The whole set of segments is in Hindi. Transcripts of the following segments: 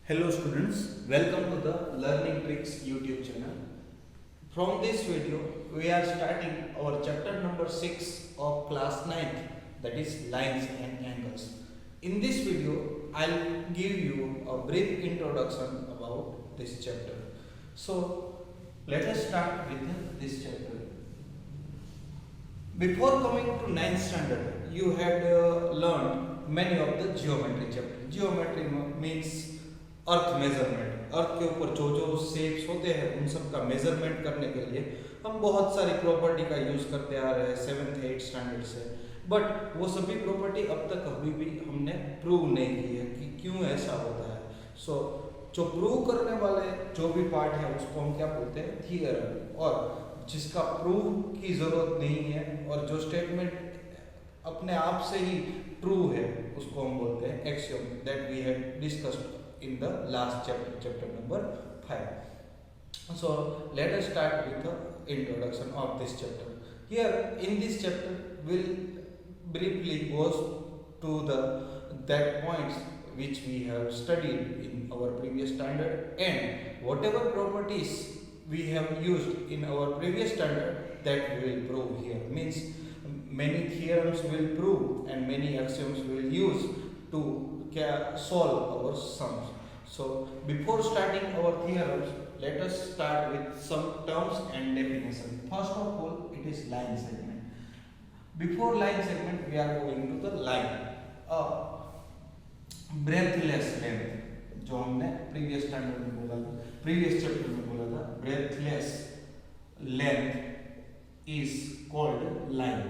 Hello students, welcome to the Learning Tricks YouTube channel. From this video, we are starting our chapter number 6 of class 9th, that is lines and angles. In this video, I'll give you a brief introduction about this chapter. So, let us start with this chapter. Before coming to 9th standard, you had learned many of the geometry chapter. Geometry means earth measurement. अर्थ के ऊपर जो जो शेप्स होते हैं उन सब का मेजरमेंट करने के लिए हम बहुत सारी प्रॉपर्टी का यूज करते आ रहे हैं 7th 8th स्टैंडर्ड से। बट वो सभी प्रॉपर्टी अब तक कभी भी हमने प्रूव नहीं की है कि क्यों ऐसा होता है। सो जो प्रूव करने वाले जो भी पार्ट है उसको हम क्या बोलते हैं, थियरम। और जिसका प्रूव की जरूरत नहीं है और जो स्टेटमेंट अपने आप से ही ट्रू है उसको हम बोलते हैं axiom, that we have discussed in the last chapter, chapter number 5. So let us start with the introduction of this chapter. Here in this chapter we'll briefly goes to the that points which we have studied in our previous standard, and whatever properties we have used in our previous standard that we will prove here. Means many theorems will prove and many axioms will use to solve our sums. So before starting our theorems, let us start with some terms and definition. First of all, it is line segment. Before line segment, we are going to the line. Breathless length, जो हमने previous standard में बोला था, previous chapter में बोला था, breathless length is called line.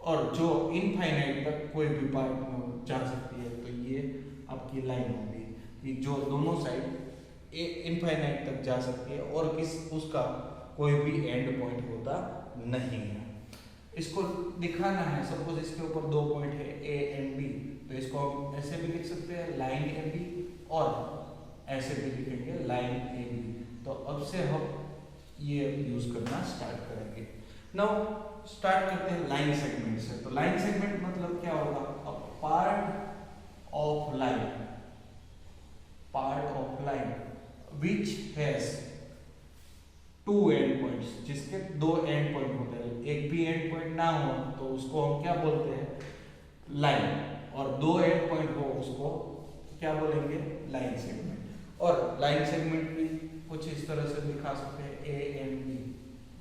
और जो इनफाइनाइट तक कोई भी पार्ट में जा सकती है तो ये आपकी लाइन होगी, कि जो दोनों साइड इनफाइनाइट तक जा सकती है और उसका कोई भी एंड पॉइंट होता नहीं है। इसको दिखाना है, सपोज इसके ऊपर दो पॉइंट है ए एंड बी, तो इसको हम ऐसे भी लिख सकते हैं लाइन ए बी, और ऐसे भी लिखेंगे लाइन ए बी। तो अब से हम ये यूज करना स्टार्ट करेंगे। नाउ स्टार्ट करते हैं लाइन सेगमेंट से। तो लाइन सेगमेंट मतलब क्या होगा, a part of line which has two end points, जिसके दो एंड पॉइंट होते हैं। एक भी एंड पॉइंट ना हो तो उसको हम क्या बोलते हैं, लाइन, और दो एंड पॉइंट हो उसको क्या बोलेंगे, लाइन सेगमेंट। और लाइन सेगमेंट भी कुछ इस तरह से दिखा सकते हैं, ए एंड बी,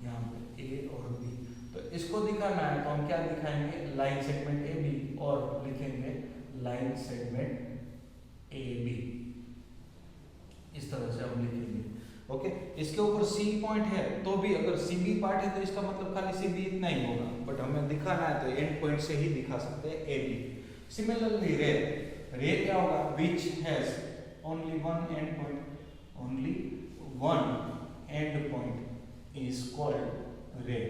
यहाँ पे ए और बी। तो इसको दिखाना है तो हम क्या दिखाएंगे, लाइन सेगमेंट ए बी, और लिखेंगे लाइन सेगमेंट ए बी, इस तरह से हम लिखेंगे। ओके, इसके ऊपर सी पॉइंट है तो भी अगर सी बी पार्ट है तो इसका मतलब खाली सी बी इतना ही होगा, बट हमें दिखाना है तो एंड पॉइंट से ही दिखा सकते हैं ए बी। सिमिलरली रे क्या होगा, which has only one and point is called रे,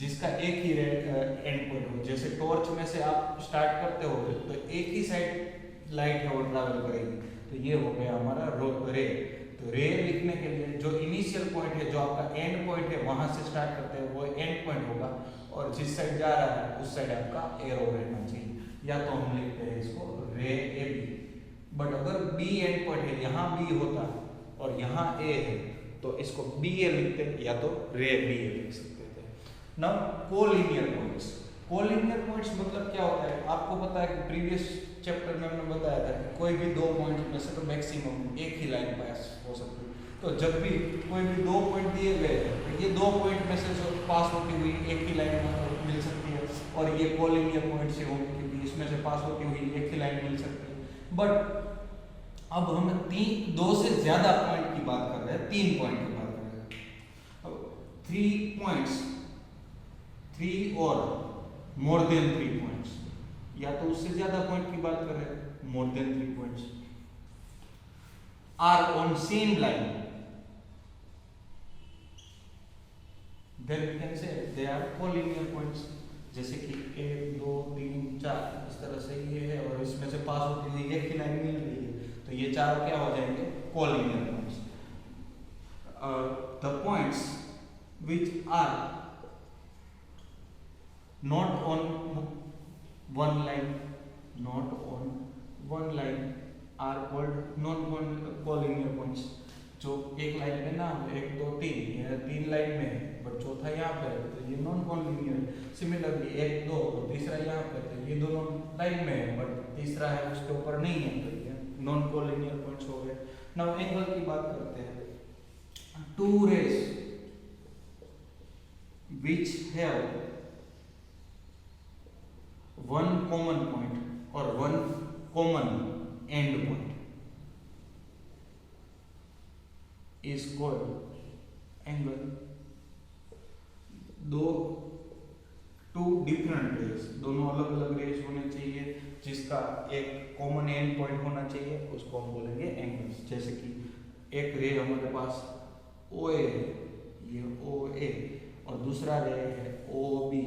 जिसका एक ही एंड पॉइंट हो। जैसे टॉर्च में से आप स्टार्ट करते हो तो एक ही साइड लाइट है वो ट्रैवल करेगी, तो ये हो गया हमारा रे। तो रे लिखने के लिए जो इनिशियल पॉइंट है, जो आपका एंड पॉइंट है, वहां से स्टार्ट करते हैं वो एंड पॉइंट होगा, और जिस साइड जा रहा है उस साइड आपका एरो रहना चाहिए। या तो हम लिखते हैं इसको रे ए बी, बट अगर बी एंड पॉइंट है, यहाँ बी होता है और यहाँ ए है, तो इसको बी ए लिखते हैं, या तो रे बी ए लिख सकते थे। Now collinear points. Collinear points मतलब क्या होता है, आपको पता है कि प्रीवियस चैप्टर में हमने बताया था कि कोई भी दो पॉइंट में से तो मैक्सिमम एक ही लाइन पास हो सकती है। तो जब भी कोई भी दो पॉइंट दिए गए हैं तो ये दो पॉइंट में से जो पास होती हुई एक ही लाइन मिल सकती है, और ये कोलिनियर पॉइंट से होंगे क्योंकि इसमें से पास होती हुई एक ही लाइन मिल सकती है। बट अब हम दो से ज्यादा पॉइंट की बात कर रहे हैं, 3 पॉइंट की बात कर रहे हैं। अब 3 पॉइंट्स, 3 और मोर देन 3 पॉइंट्स, या तो उससे ज्यादा पॉइंट की बात कर रहे हैं, more than 3 points are on same line, then we can say they are collinear points. जैसे कि 1 2 3 4 इस तरह से ये है, और इसमें से पास होती हुई एक ही लाइन मिल रही है, तो ये चारों क्या हो जाएंगे, collinear points. The points which are not on one line one line are called non collinear points. जो एक लाइन में ना हो, एक दो तीन, यह तीन लाइन में है बट चौथा यहाँ पे है तो ये नॉन कोलिनियर। सिमिलरली एक दो तो तीसरा यहाँ पे, तो ये दोनों लाइन में है बट तीसरा है उसके ऊपर नहीं है, तो ये नॉन कोलिनियर पॉइंट्स हो गए। नाउ एंगल की बात करते हैं। Two rays which have one common point or one common end point is called angle. दो टू डिफरेंट रेज, दोनों अलग अलग रेज होने चाहिए जिसका एक कॉमन एंड पॉइंट होना चाहिए, उसको हम बोलेंगे एंगल्स। जैसे कि एक रे हमारे पास ओ ए है, ये ओ ए, और दूसरा रे है ओ बी,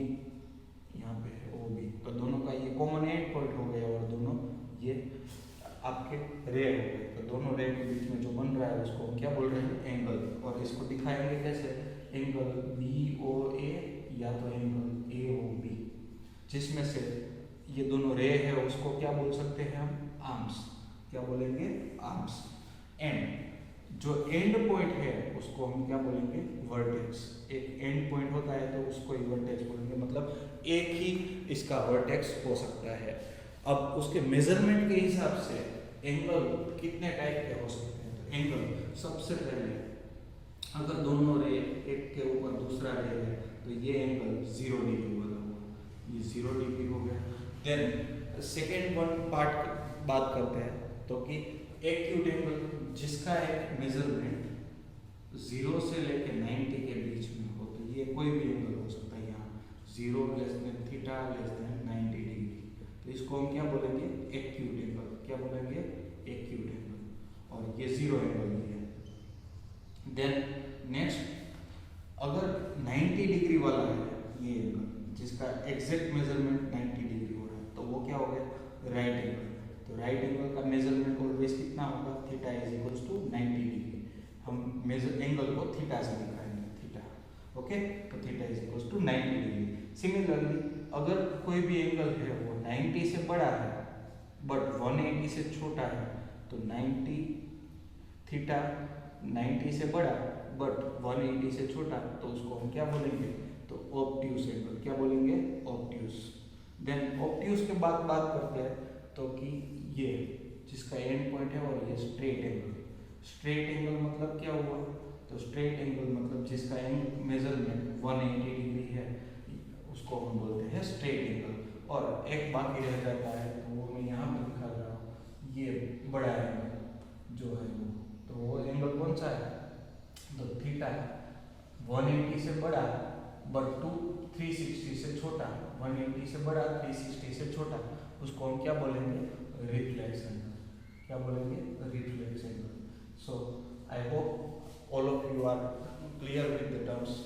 यहाँ पे है ओ बी, तो दोनों का ये कॉमन एंड पॉइंट हो गया और दोनों ये आपके रे हो गए। तो दोनों रे के बीच में जो बन रहा है उसको हम क्या बोल रहे हैं, एंगल। और इसको दिखाएंगे कैसे, एंगल बी ओ ए या तो एंगल ए ओ बी, जिसमें से ये दोनों रे है उसको क्या बोल सकते हैं हम, आर्म्स। क्या बोलेंगे, आर्म्स। एंड जो एंड पॉइंट है उसको हम क्या बोलेंगे, वर्टेक्स। एक एंड पॉइंट होता है तो उसको ही वर्टेक्स बोलेंगे, मतलब एक ही इसका वर्टेक्स हो सकता है। अब उसके मेजरमेंट के हिसाब से एंगल कितने टाइप के हो सकते हैं। तो एंगल सबसे पहले अगर दोनों रे एक के ऊपर दूसरा रे है तो ये एंगल 0 डिग्री वाला हुआ, ये 0 डिग्री हो गया। देन सेकेंड वन पार्ट बात करते हैं, तो कि एक्यूट एंगल जिसका एक मेजरमेंट 0 से लेके 90 के बीच में हो, तो ये कोई भी एंगल हो सकता है। यहाँ 0 less than theta less than 90 degree, तो इसको हम क्या बोलेंगे, एक्यूट एंगल। क्या बोलेंगे, एक्यूट एंगल। और ये 0 एंगल भी है। देन नेक्स्ट अगर 90 डिग्री वाला है ये एंगल, जिसका एग्जैक्ट मेजरमेंट 90 डिग्री हो रहा है, तो वो क्या हो गया, राइट एंगल। तो राइट एंगल का मेजरमेंट ऑलवेज कितना होगा, theta is equals to 90 degree. हम मेजर एंगल को थीटा से दिखाएंगे, थीटा। ओके, तो theta is equals to 90 degree. Similarly अगर कोई भी एंगल है वो 90 से बड़ा है बट 180 से छोटा है, तो 90 थीटा 90 से बड़ा बट 180 से छोटा, तो उसको हम क्या बोलेंगे, तो ऑब्ट्यूस एंगल। क्या बोलेंगे, ऑब्ट्यूस। देन ऑब्ट्यूस के बाद बात करते हैं, तो कि ये जिसका एंड पॉइंट है और ये स्ट्रेट एंगल। स्ट्रेट एंगल मतलब क्या हुआ, तो स्ट्रेट एंगल मतलब जिसका एंड मेजरमेंट 180 डिग्री है उसको हम बोलते हैं स्ट्रेट एंगल। और एक बाकी रह जाता है, तो वो मैं यहाँ पे दिखा रहा हूँ, ये बड़ा एंगल जो है वो, तो वो एंगल कौन सा है, तो थीटा है। 180 से बड़ा बट 360 से छोटा, 180 से बड़ा 360 से छोटा, उसको हम क्या बोलेंगे, रिफ्लेक्स एंगल। क्या बोलेंगे, reflex angle. So I hope all of you are clear with the terms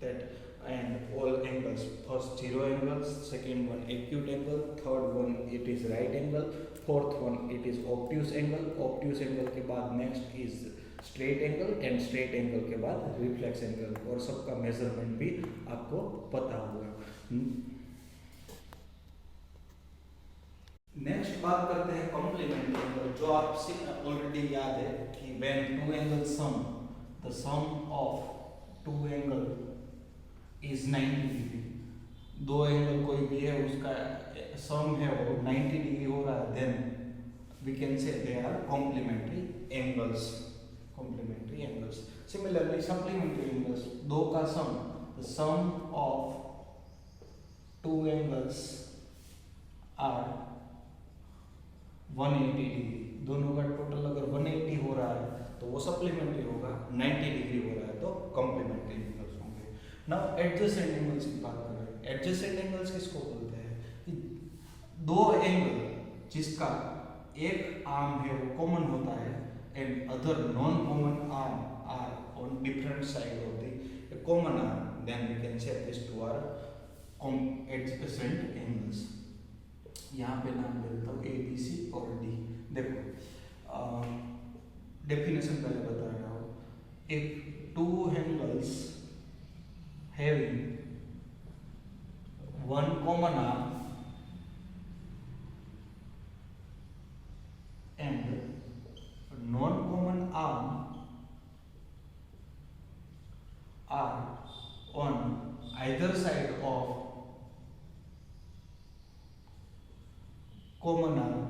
that and all angles. First 0 angles, second one acute angle, third one it is right angle, fourth one it is obtuse angle. Obtuse angle के बाद next is straight angle and straight angle के बाद reflex angle, और सबका measurement भी आपको पता होगा। नेक्स्ट बात करते हैं कॉम्प्लीमेंट्री एंगल, जो आपसे ऑलरेडी याद है कि when two angles sum, the sum of two angle is 90 degree. दो एंगल कोई भी है उसका सम है वो 90 डिग्री हो रहा है, then we can say they are complementary angles. Complementary angles. Similarly supplementary angles, दो का sum, the sum of two angles are 180 degree. दोनों का टोटल अगर 180 हो रहा है तो वो सप्लीमेंट्री होगा, 90 डिग्री हो रहा है तो कॉम्प्लीमेंट्री एंगल्स होंगे। नाउ एडजेसेंट एंगल्स की बात कर रहे हैं। एडजेसेंट एंगल्स किसको बोलते हैं, कि दो एंगल जिसका एक आर्म है वो कॉमन होता है and other non common arm are on different side of the common arm, then we can say this two are adjacent angles. यहाँ पे नाम दे देता हूँ ए बी सी और डी। देखो डेफिनेशन पहले बता रहा हूँ। If two angles having one common arm common arm,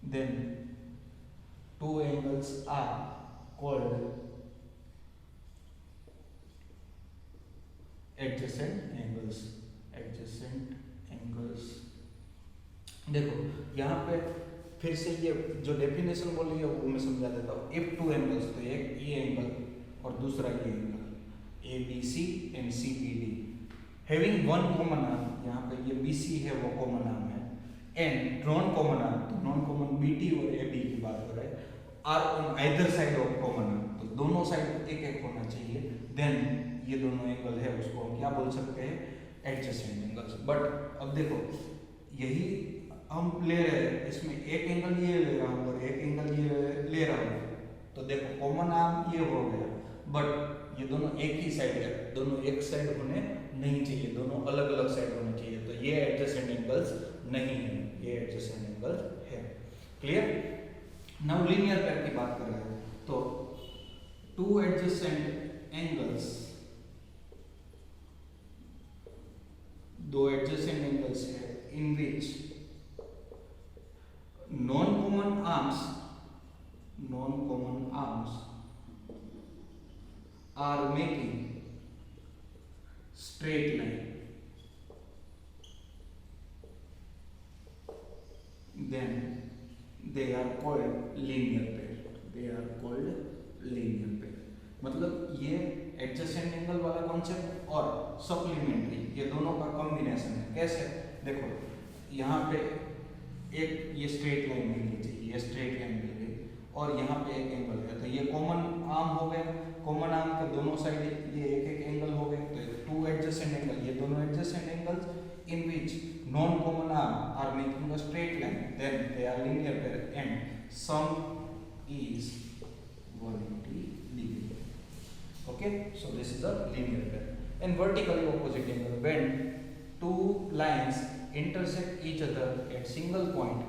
then two angles are called adjacent angles. adjacent angles. देखो यहाँ पे फिर से ये जो डेफिनेशन बोली है वो मैं समझा देता हूँ. इफ टू एंगल्स, तो एक ये एंगल और दूसरा ये angle A B C and C B D having one common arm, यहाँ पे ये बी सी है वो कॉमन आर्म है, एंड नॉन कॉमन आर्म, तो नॉन कॉमन बी टी और ए बी की बात हो रहा है, are on either side of common arm, तो दोनों साइड एक एक होना चाहिए, देन ये दोनों एंगल है उसको हम क्या बोल सकते हैं, एडजेसेंट एंगल्स. बट अब देखो यही हम ले रहे हैं, इसमें एक एंगल ये ले रहा हूँ और एक एंगल ये ले रहा हूँ, तो देखो कॉमन आर्म ये हो गया, बट ये दोनों एक ही साइड है, दोनों एक साइड होने नहीं चाहिए, दोनों अलग अलग साइड होने चाहिए, तो ये एडजेसेंट एंगल्स नहीं है, ये एडजेसेंट एंगल्स है. क्लियर. नाउ लीनियर पेयर की बात कर रहे हैं, तो टू एडजेसेंट एंगल्स, दो एडजेसेंट एंगल्स है इन विच non-common arms are making straight line, then they are called linear pair. They are called linear pair. मतलब ये एडजेसेंट एंगल वाला कॉन्सेप्ट और सप्लीमेंट्री ये दोनों का कॉम्बिनेशन है. कैसे, देखो यहाँ पे एक ये स्ट्रेट लाइन मिलनी चाहिए, ये स्ट्रेट लाइन मिल गई, और यहाँ पे एक एंगल है, तो ये कॉमन आर्म हो गया, कॉमन आर्म के दोनों साइड ये एक एक एंगल हो गए, तो टू एडजेसेंट एंगल, ये दोनों adjacent angles in which non common arm are making a straight line, then they are linear pair and sum is 180 degree. Okay, so this is a linear pair. And vertically opposite angle, when two lines intersect each other at single point,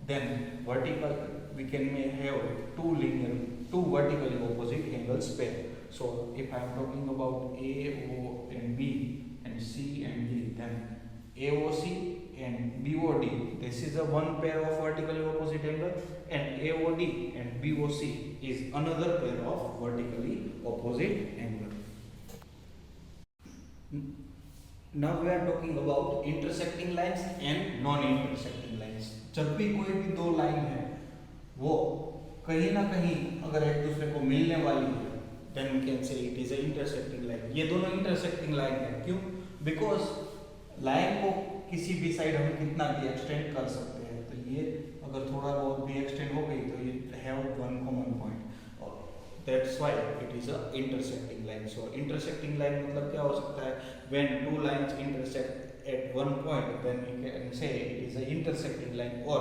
then vertical we can have two vertically opposite angles pair. So if I am talking about A, O and B and C and D, then AOC and BOD, this is a one pair of vertically opposite angle, and AOD and BOC is another pair of vertically opposite angle. Now we are talking about intersecting lines and non-intersecting lines. जब भी कोई भी दो लाइन है वो कहीं ना कहीं अगर एक दूसरे को मिलने वाली है, then we can say it is a intersecting line. ये दोनों intersecting line है. क्यों? Because लाइन को किसी भी साइड हम कितना भी एक्सटेंड कर सकते हैं, तो ये अगर थोड़ा बहुत भी एक्सटेंड हो गई तो ये have one common point, that's why it is a intersecting line. So intersecting line मतलब क्या हो सकता है, when two lines intersect at one point, then we can say it is a intersecting line, or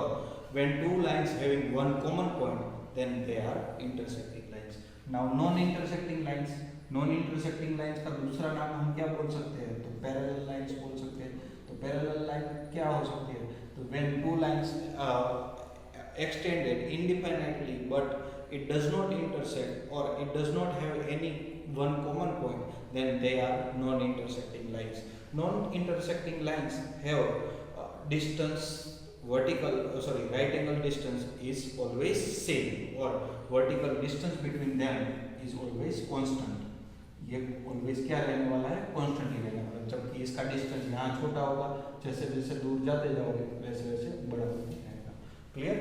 when two lines having one common point, then they are intersecting lines. Now non-intersecting lines, non-intersecting lines का दूसरा नाम हम क्या बोल सकते हैं, तो parallel lines बोल सकते हैं. तो parallel line क्या हो सकती है, तो when two lines extended independently but it does not intersect or it does not have any one common point, then they are non-intersecting lines. Non-intersecting lines have distance vertical right angle distance is always same, or vertical distance between them is always constant. ये always क्या रहने वाला है, constant ही रहने वाला है, जबकि इसका distance यहाँ छोटा होगा, जैसे जैसे दूर जाते जाओगे वैसे वैसे बड़ा होता जाएगा. क्लियर.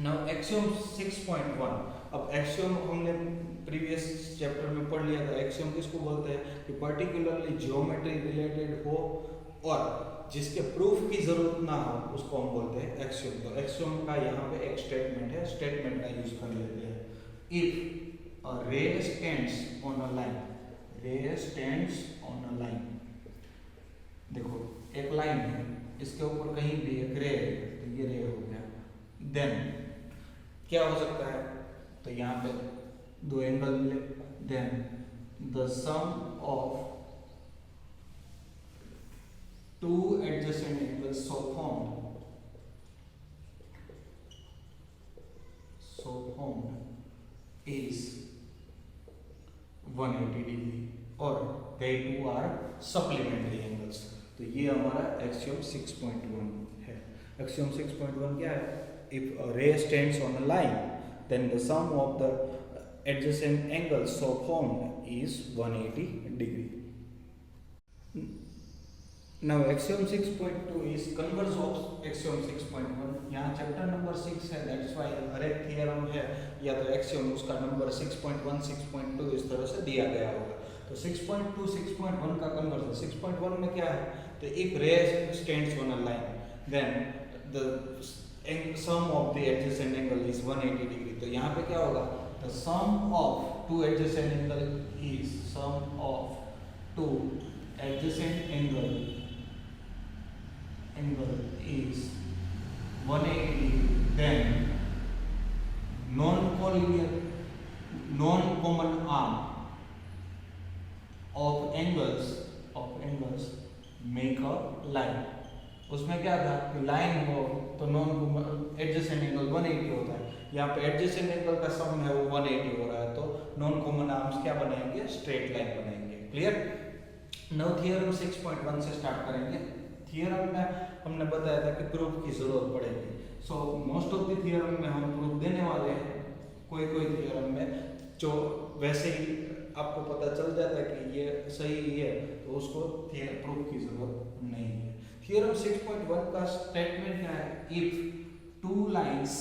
Now axiom 6.1. अब axiom हमने प्रीवियस चैप्टर में पढ़ लिया था. axiom किसको बोलते हैं कि पर्टिकुलरली ज्योमेट्री रिलेटेड हो और जिसके प्रूफ की जरूरत ना हो उसको हम बोलते हैं axiom. तो axiom का यहाँ पे एक स्टेटमेंट है, स्टेटमेंट का यूज कर लेते हैं. If a ray stands on a line, ray stands on a line, देखो एक लाइन है, इसके ऊपर कहीं भी एक रे है, तो ये रे हो गया. देन क्या हो सकता है, तो यहाँ पे दो एंगल मिले, then the sum of two adjacent angles so formed is 180 degree, or they two are supplementary angles. तो ये हमारा एक्सियोम 6.1 है। एक्सियोम 6.1 क्या है? If a ray stands on a line then the sum of the adjacent angles so formed is 180 degree. Now axiom 6.2 is converse of axiom 6.1. यहाँ चैप्टर नंबर 6 है, दैट्स वाई हर एक थियरम है या तो एक्सियम उसका नंबर 6.1 6.2 इस तरह से दिया गया होगा। तो 6.2 6.1 का कन्वर्स है। 6.1 में क्या है? तो if ray stands on a line then the sum of the adjacent angle is 180 degree. तो यहाँ पे क्या होगा? The sum of two adjacent angle is sum of two adjacent angle is 180 degree. Then non-common arm of angles make a line. उसमें क्या था कि लाइन हो तो नॉन एडजेसेंट एंगल 180 होता है। यहाँ पे एडजेसेंट एंगल का सम है वो 180 हो रहा है, तो नॉन कॉमन आर्म्स क्या बनाएंगे? स्ट्रेट लाइन बनाएंगे। क्लियर? नाउ थियरम 6.1 से स्टार्ट करेंगे। थियरम में हमने बताया था कि प्रूफ की जरूरत पड़ेगी। So most of the theorem में हम प्रूफ देने वाले हैं। कोई थियरम में जो वैसे ही आपको पता चल जाता है कि ये सही है तो उसको प्रूफ की जरूरत नहीं है। थियरम 6.1 का स्टेटमेंट क्या है? इफ टू लाइंस,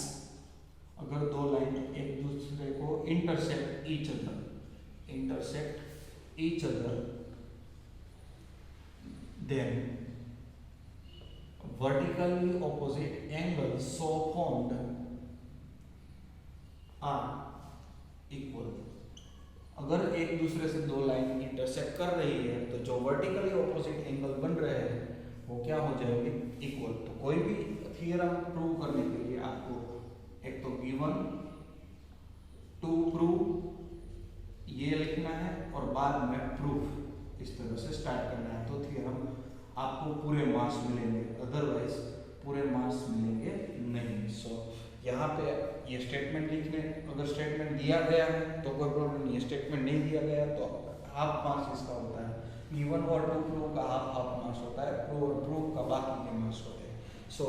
अगर दो लाइन एक दूसरे को intersect each other then vertically opposite angle so formed are equal. अगर एक दूसरे से दो लाइन इंटरसेक्ट कर रही है तो जो वर्टिकली ऑपोजिट एंगल बन रहे हैं वो क्या हो जाएंगे? इक्वल। तो कोई भी थियरम प्रूव करने के लिए आपको एक तो गिवन टू प्रूव ये लिखना है और बाद में प्रूफ इस तरह से स्टार्ट करना है, तो थियरम आपको पूरे मार्क्स मिलेंगे, अदरवाइज पूरे मार्क्स मिलेंगे नहीं। सो यहाँ पे ये स्टेटमेंट लिखने, अगर स्टेटमेंट दिया गया है तो कोई प्रॉब्लम नहीं है, स्टेटमेंट नहीं दिया गया तो हाफ मार्क्स इसका होता है। गिवन और टू प्रूव का हाफ मार्क्स होता है, प्रूव और प्रूफ का बाकी के मार्क्स होते हैं। सो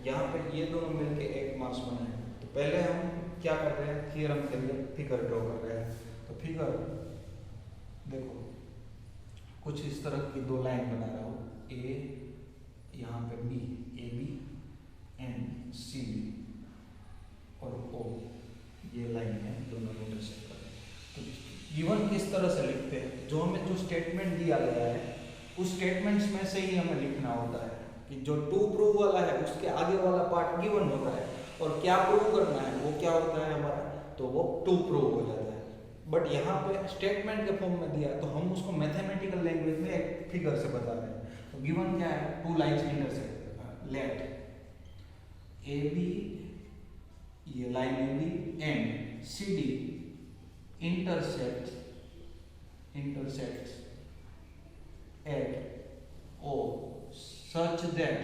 यहाँ पे ये दोनों मिलके एक मार्क्स बनाए। तो पहले हम क्या कर रहे हैं? थियरम के लिए फिगर ड्रॉ कर रहे हैं। तो फिगर देखो कुछ इस तरह की दो लाइन बना रहा हूँ, ए यहाँ पे B, A B and C B और ओ, ये लाइन है, दोनों इंटरसेक्ट कर रहे हैं। तो गिवन किस तरह से लिखते हैं? जो हमें जो स्टेटमेंट दिया गया है उस स्टेटमेंट्स में से ही हमें लिखना होता है कि जो टू प्रूव वाला है उसके आगे वाला पार्ट गिवन होता है और क्या प्रूव करना है वो क्या होता है हमारा, तो वो टू प्रूव हो जाता है। बट यहाँ पे स्टेटमेंट के फॉर्म में दिया है तो हम उसको मैथमेटिकल लैंग्वेज में एक फिगर से बता रहे हैं। तो गिवन क्या है? Two lines intersect, let A B, ये line A B and C D intersects at O such that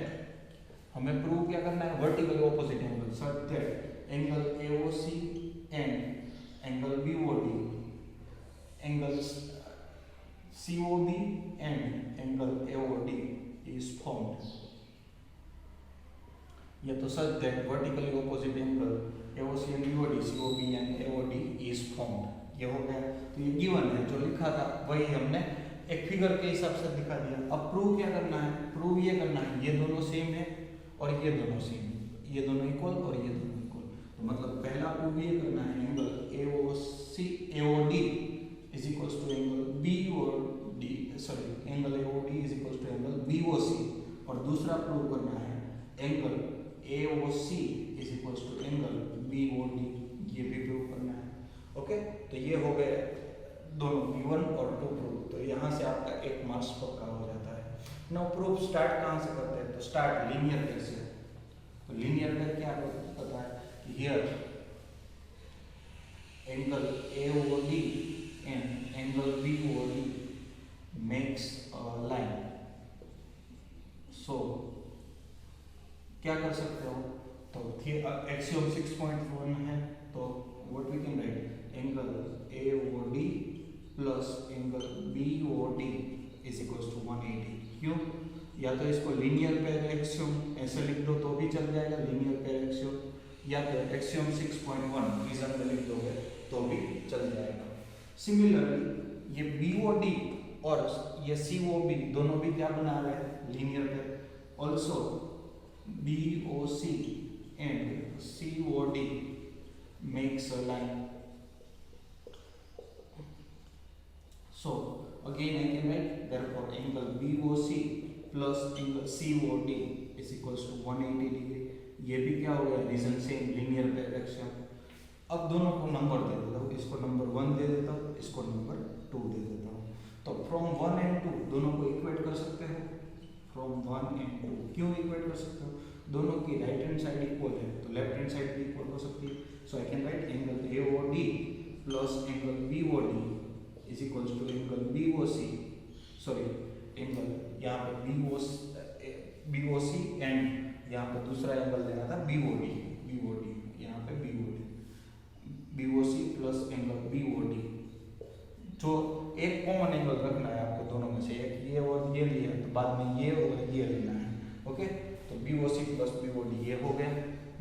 हमें प्रूव क्या करना है? Vertical opposite angle, such that angle AOC and angle BOD, angles COB and angle AOD is formed। ये तो such that vertically opposite angle AOC and BOD, COB and AOD is formed, ये हो गया। तो ये गिवन है, जो लिखा था वही हमने एक फिगर के हिसाब से दिखा दिया। अब प्रूव क्या करना है? प्रूव ये करना है ये दोनों सेम है और ये दोनों सेम, ये दोनों इक्वल और ये दोनों इक्वल। तो मतलब पहला प्रूव ये करना है angle AOD is equals to angle BOD, sorry angle AOD is equals to angle BOC, और दूसरा प्रूव करना है angle AOC is equals to angle BOD, ये भी प्रूव करना है। ओके, तो ये हो गए दोनों गिवन और टू प्रूव। तो यहाँ से आपका एक मार्क्स पक्का हो जाता है। नाउ प्रूफ स्टार्ट कहाँ से करते हैं? तो स्टार्ट लीनियर पेयर से। तो लीनियर पेयर क्या पता है कि here angle AOD and angle BOD makes a line. So क्या कर सकते हो? तो एक्सियोम 6.1 है, तो what we can write? Angle AOD plus angle BOD is equals to 180। क्यों? या तो इसको लीनियर पेयर एक्सियोम ऐसे लिख दो तो भी चल जाएगा, लीनियर पेयर एक्सियोम, या तो एक्सियोम 6.1 रीजन में लिख दोगे तो भी चल जाएगा। सिमिलरली ये BOD और ये COB दोनों भी क्या बना रहे हैं, linear pair. Also BOC and COD makes a line. So again I can write therefore angle BOC plus angle COD is equals to 180 degree। ये भी क्या हो गया, reason same linear pair axiom. अब दोनों को नंबर दे देता हूँ, इसको नंबर 1 दे देता हूँ, इसको नंबर 2 दे देता हूँ। तो फ्रॉम 1 and 2 दोनों को इक्वेट कर सकते हो, फ्रॉम 1 and 2 क्यों इक्वेट कर सकते हो, दोनों की राइट हैंड साइड इक्वल है तो लेफ्ट हैंड साइड भी इक्वल हो सकती है। So I can write angle AOD plus angle BOD is equals to angle BOC, sorry angle यहाँ पे BOC एंड यहाँ पे दूसरा एंगल देना था BOD, यहाँ पे BOC प्लस एंगल BOD। जो एक कॉमन एंगल रखना है आपको दोनों में से, एक ये और ये लिया तो बाद में ये और ये लेना है, ओके। तो BOC प्लस BOD ये हो गया।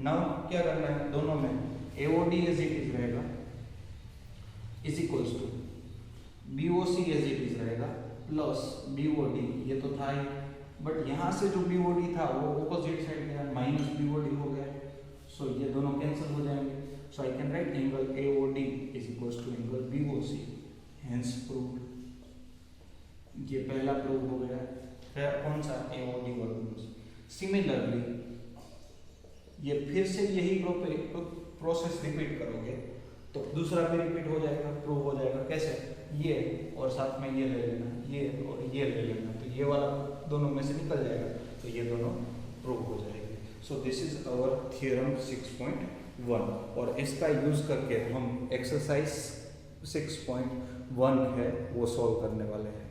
नाउ क्या करना है, दोनों में AOD एज इट इज रहेगा is equals to BOC as it is रहेगा प्लस BOD, ये तो था ही, बट यहाँ से जो BOD था वो ऑपोजिट साइड गया, माइनस BOD हो गया। सो ये दोनों कैंसिल हो जाएंगे। So I can write angle AOD is equals to angle BOC, hence proved. ये पहला प्रूव हो गया। फिर कौन सा, AOD वर्गमूल। सिमिलरली ये फिर से यही प्रोसेस रिपीट करोगे तो दूसरा भी रिपीट हो जाएगा, प्रूव हो जाएगा। कैसे, ये और साथ में ये ले लेना, ये और ये ले लेना, तो ये वाला दोनों में से निकल जाएगा, तो ये दोनों प्रूव हो जाएंगे। So this is our theorem 6.1 और इसका यूज करके हम एक्सरसाइज 6.1 है वो सॉल्व करने वाले हैं।